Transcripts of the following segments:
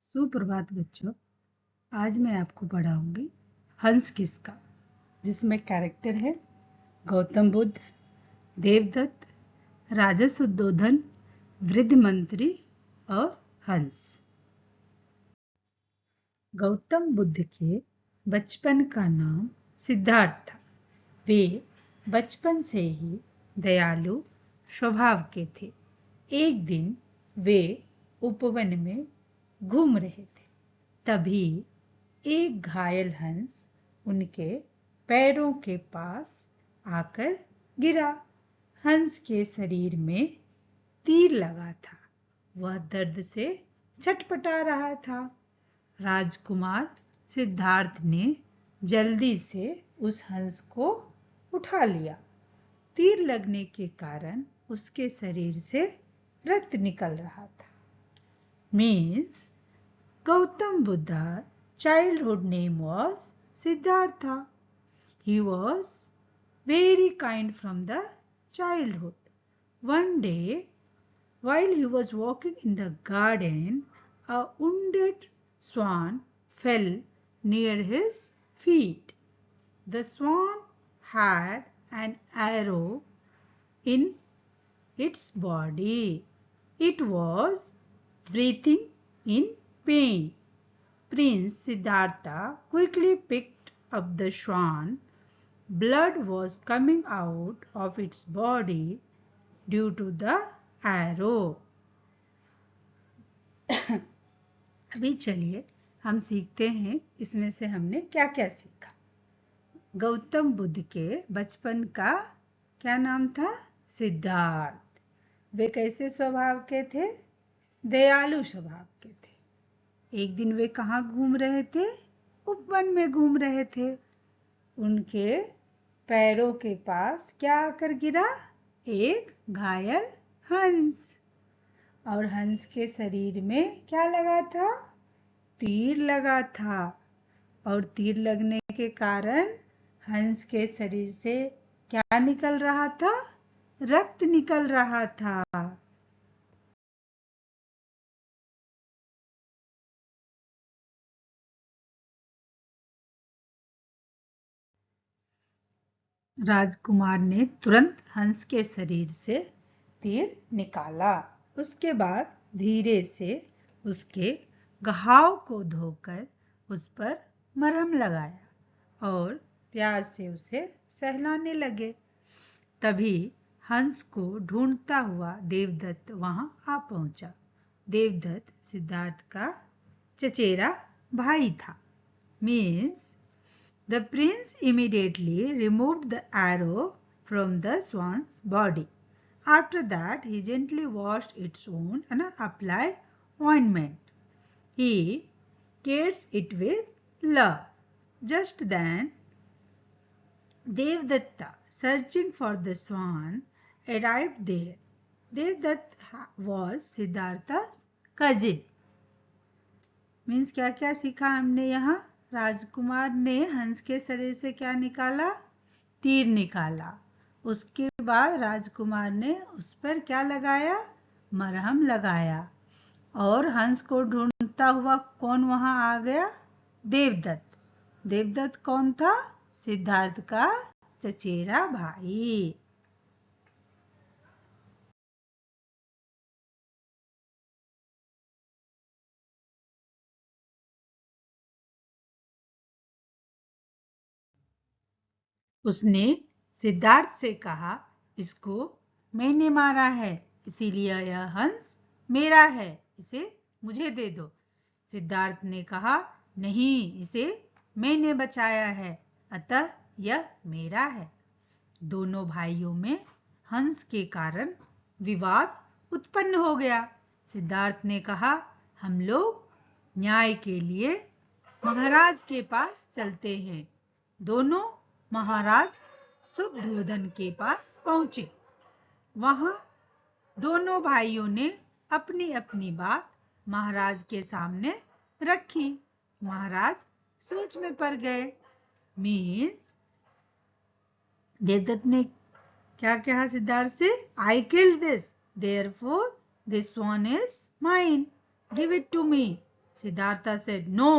सुप्रभात बच्चों। आज मैं आपको पढ़ाऊंगी हंस किसका, जिसमें कैरेक्टर है गौतम बुद्ध, देवदत्त, राजा शुद्धोधन, वृद्ध मंत्री और हंस। गौतम बुद्ध के बचपन का नाम सिद्धार्थ था। वे बचपन से ही दयालु स्वभाव के थे। एक दिन वे उपवन में घूम रहे थे, तभी एक घायल हंस उनके पैरों के पास आकर गिरा। हंस के शरीर में तीर लगा था। वह दर्द से छटपटा रहा था। राजकुमार सिद्धार्थ ने जल्दी से उस हंस को उठा लिया। तीर लगने के कारण उसके शरीर से रक्त निकल रहा था। Means Gautam Buddha's childhood name was Siddhartha. He was very kind from the childhood. One day, while he was walking in the garden, a wounded swan fell near his feet. The swan had an arrow in its body. It was breathing in pain. Prince Siddhartha quickly picked up the swan. Blood was coming out of its body due to the arrow. अभी चलिए हम सीखते हैं इसमें से हमने क्या क्या सीखा। गौतम बुद्ध के बचपन का क्या नाम था? सिद्धार्थ। वे कैसे स्वभाव के थे? दयालु स्वभाव के थे। एक दिन वे कहाँ घूम रहे थे? उपवन में घूम रहे थे। उनके पैरों के पास क्या आकर गिरा? एक घायल हंस। और हंस के शरीर में क्या लगा था? तीर लगा था। और तीर लगने के कारण हंस के शरीर से क्या निकल रहा था? रक्त निकल रहा था। राजकुमार ने तुरंत हंस के शरीर से तीर निकाला। उसके बाद धीरे से उसके घाव को धोकर उस पर मरहम लगाया और प्यार से उसे सहलाने लगे। तभी हंस को ढूंढता हुआ देवदत्त वहां आ पहुंचा। देवदत्त सिद्धार्थ का चचेरा भाई था। Means The prince immediately removed the arrow from the swan's body. After that, he gently washed its wound and applied ointment. He cares it with love. Just then, Devdatta, searching for the swan, arrived there. Devdatta was Siddhartha's cousin. Means क्या क्या सीखा हमने यहाँ? राजकुमार ने हंस के शरीर से क्या निकाला? तीर निकाला। उसके बाद राजकुमार ने उस पर क्या लगाया? मरहम लगाया। और हंस को ढूंढता हुआ कौन वहां आ गया? देवदत्त। देवदत्त कौन था? सिद्धार्थ का चचेरा भाई। उसने सिद्धार्थ से कहा, इसको मैंने मारा है, इसीलिए यह हंस मेरा है, इसे मुझे दे दो। सिद्धार्थ ने कहा, नहीं, इसे मैंने बचाया है, अतः यह मेरा है। दोनों भाइयों में हंस के कारण विवाद उत्पन्न हो गया। सिद्धार्थ ने कहा, हम लोग न्याय के लिए महाराज के पास चलते हैं। दोनों महाराज शुद्धोधन के पास पहुंचे। वहां दोनों भाइयों ने अपनी अपनी बात महाराज के सामने रखी। महाराज सोच में पड़ गए। मीन्स देवदत्त ने क्या कहा सिद्धार्थ से? I killed this, therefore this swan is mine. Give it to me. Siddhartha said, "No,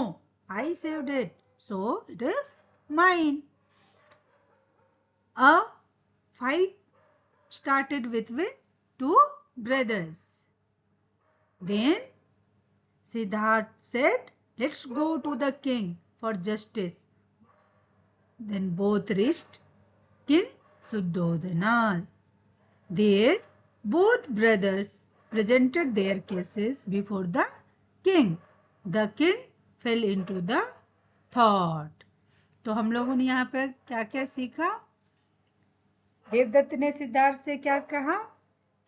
I saved it, so it is mine." A fight started with two brothers. Then Siddhartha said, "Let's go to the king for justice." Then both reached King Suddhodana. There, both brothers presented their cases before the king. The king fell into the thought. तो हम लोगों ने यहाँ पे क्या क्या सीखा? देवदत्त ने सिद्धार्थ से क्या कहा?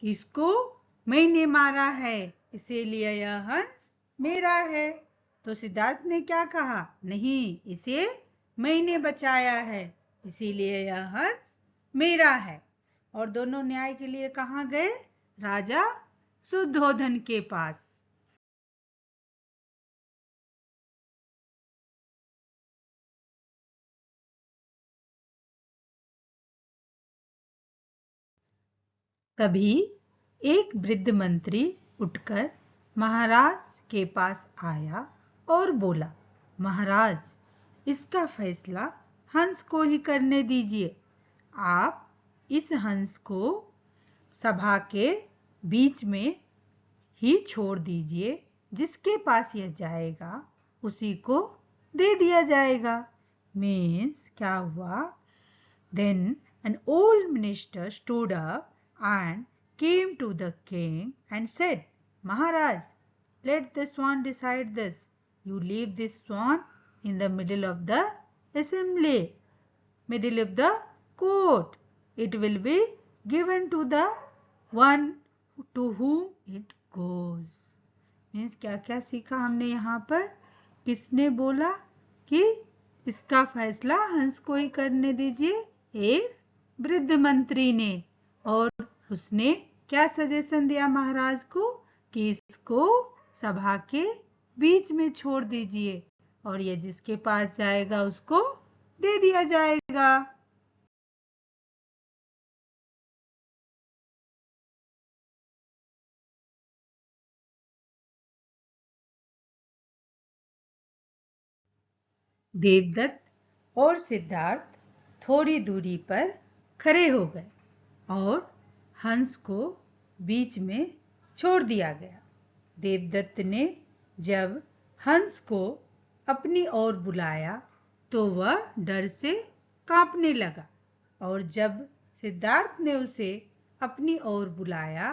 कि इसको मैंने मारा है, इसीलिए यह हंस मेरा है। तो सिद्धार्थ ने क्या कहा? नहीं, इसे मैंने बचाया है, इसीलिए यह हंस मेरा है। और दोनों न्याय के लिए कहाँ गए? राजा सुद्धोधन के पास। तभी एक वृद्ध मंत्री उठकर महाराज के पास आया और बोला, महाराज, इसका फैसला हंस को ही करने दीजिए। आप इस हंस को सभा के बीच में ही छोड़ दीजिए, जिसके पास यह जाएगा उसी को दे दिया जाएगा। मीन्स क्या हुआ? Then an old minister stood up and came to the king and said, Maharaj, let the swan decide this. You leave this swan in the middle of the assembly, middle of the court. It will be given to the one to whom it goes. Means क्या क्या सीखा हमने यहाँ पर? किसने बोला कि इसका फैसला हंस को ही करने दीजिए? एक वृद्ध मंत्री ने। और उसने क्या सजेशन दिया महाराज को? कि इसको सभा के बीच में छोड़ दीजिए और ये जिसके पास जाएगा उसको दे दिया जाएगा। देवदत्त और सिद्धार्थ थोड़ी दूरी पर खड़े हो गए और हंस को बीच में छोड़ दिया गया। देवदत्त ने जब हंस को अपनी ओर बुलाया तो वह डर से कांपने लगा, और जब सिद्धार्थ ने उसे अपनी ओर बुलाया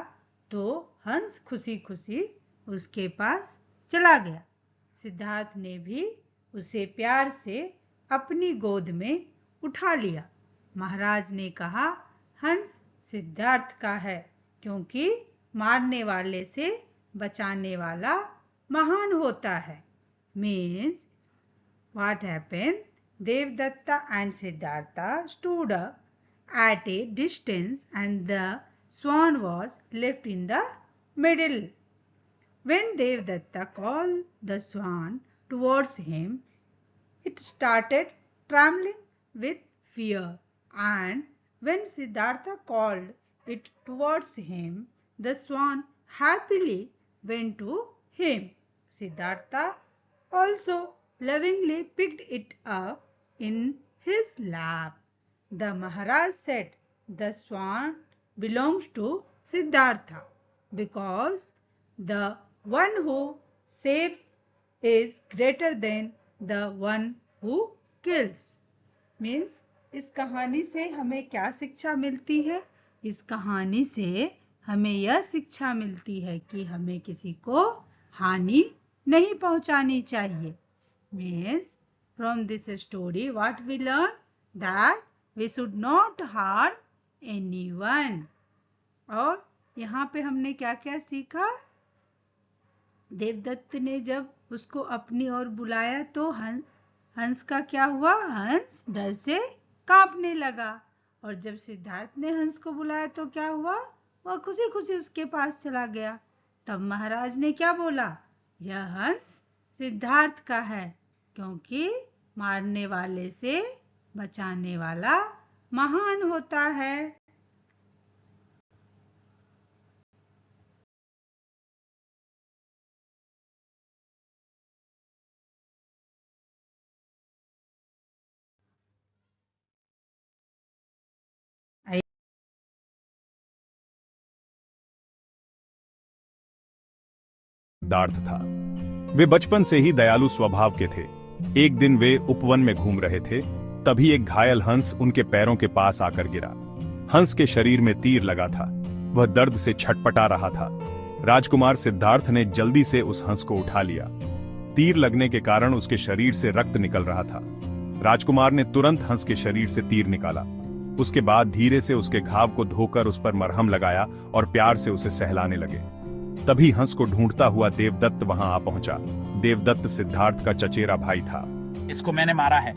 तो हंस खुशी खुशी उसके पास चला गया। सिद्धार्थ ने भी उसे प्यार से अपनी गोद में उठा लिया। महाराज ने कहा, हंस सिद्धार्थ का है, क्योंकि मारने वाले से बचाने वाला महान होता है। Means what happened? Devdatta and Siddhartha stood up at a distance and the swan was left in the middle. When Devdatta called the swan towards him, it started trembling with fear, and when Siddhartha called it towards him, the swan happily went to him. Siddhartha also lovingly picked it up in his lap. The Maharaj said, the swan belongs to Siddhartha because the one who saves is greater than the one who kills. Means इस कहानी से हमें क्या शिक्षा मिलती है? इस कहानी से हमें यह शिक्षा मिलती है कि हमें किसी को हानि नहीं पहुंचानी चाहिए। Means from this story what we learn? That we should not harm anyone. और यहाँ पे हमने क्या क्या सीखा? देवदत्त ने जब उसको अपनी ओर बुलाया तो हंस का क्या हुआ? हंस डर से कांपने लगा। और जब सिद्धार्थ ने हंस को बुलाया तो क्या हुआ? वह खुशी खुशी उसके पास चला गया। तब महाराज ने क्या बोला? यह हंस सिद्धार्थ का है, क्योंकि मारने वाले से बचाने वाला महान होता है। सिद्धार्थ था। वे बचपन से ही दयालु स्वभाव के थे। एक दिन वे उपवन में घूम रहे थे, तभी एक घायल हंस उनके पैरों के पास आकर गिरा। हंस के शरीर में तीर लगा था। वह दर्द से छटपटा रहा था। राजकुमार सिद्धार्थ ने जल्दी से उस हंस को उठा लिया। तीर लगने के कारण उसके शरीर से रक्त निकल रहा था। राजकुमार ने तुरंत हंस के शरीर से तीर निकाला। उसके बाद धीरे से उसके घाव को धोकर उस पर मरहम लगाया और प्यार से उसे सहलाने लगे। तभी हंस को ढूंढता हुआ देवदत्त वहां आ पहुंचा। देवदत्त सिद्धार्थ का चचेरा भाई था। इसको मैंने मारा है,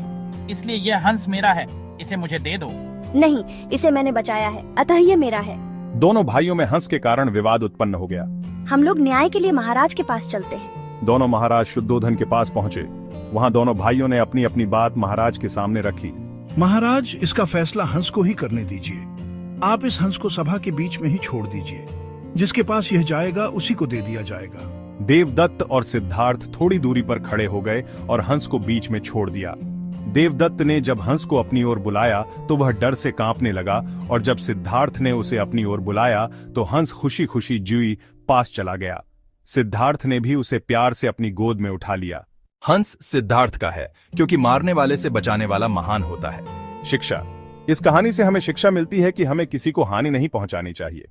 इसलिए यह हंस मेरा है, इसे मुझे दे दो। नहीं, इसे मैंने बचाया है, अतः ये मेरा है। दोनों भाइयों में हंस के कारण विवाद उत्पन्न हो गया। हम लोग न्याय के लिए महाराज के पास चलते हैं। दोनों महाराज शुद्धोधन के पास पहुंचे। वहां दोनों भाइयों ने अपनी अपनी बात महाराज के सामने रखी। महाराज, इसका फैसला हंस को ही करने दीजिए। आप इस हंस को सभा के बीच में ही छोड़ दीजिए। जिसके पास यह जाएगा उसी को दे दिया जाएगा। देवदत्त और सिद्धार्थ थोड़ी दूरी पर खड़े हो गए और हंस को बीच में छोड़ दिया। देवदत्त ने जब हंस को अपनी ओर बुलाया तो वह डर से कांपने लगा, और जब सिद्धार्थ ने उसे अपनी ओर बुलाया तो हंस खुशी खुशी जुई पास चला गया। सिद्धार्थ ने भी उसे प्यार से अपनी गोद में उठा लिया। हंस सिद्धार्थ का है, क्योंकि मारने वाले से बचाने वाला महान होता है। शिक्षा। इस कहानी से हमें शिक्षा मिलती है कि हमें किसी को हानि नहीं पहुंचानी चाहिए।